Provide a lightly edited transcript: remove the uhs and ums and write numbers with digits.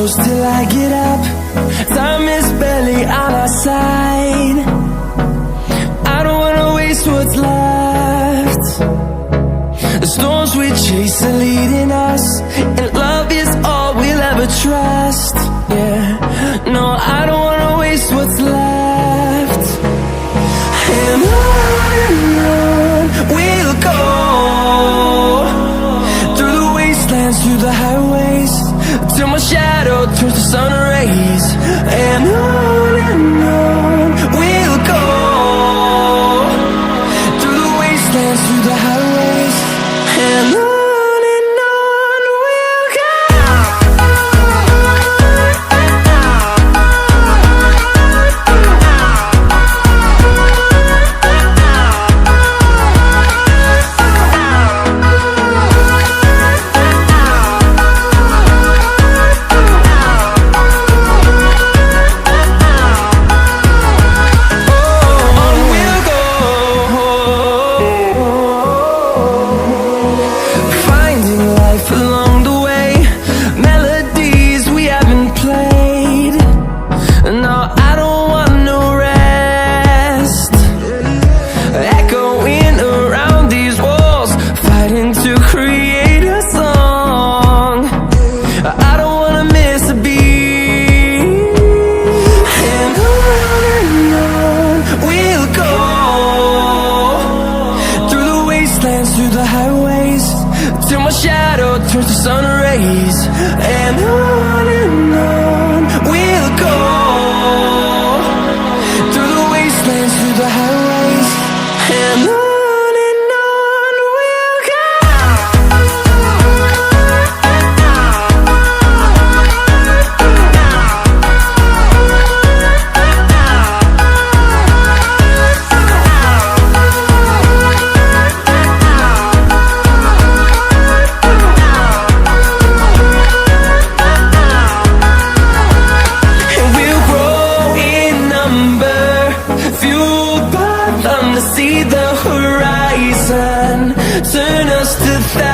close till I get up. Time is barely on our side. I don't wanna waste what's left. The storms we chase are leading us, and love is all we'll ever trust. Yeah, no, I don't wanna waste what's left. And on we'll go, through the wastelands, through the highways, till my shadow turns to sun rays. And on we'll go, through the wastelands, through the highways, and on we'll go. Along the way, melodies we haven't played. No, I don't want no rest. Echoing around these walls, fighting to create a song. I don't wanna miss a beat. And on we'll go, through the wastelands, through the highways, till my shadow turns to sun rays. And on we'll go, through the wastelands, through the highways, and on we'll go. See the horizon, turn us to thousands.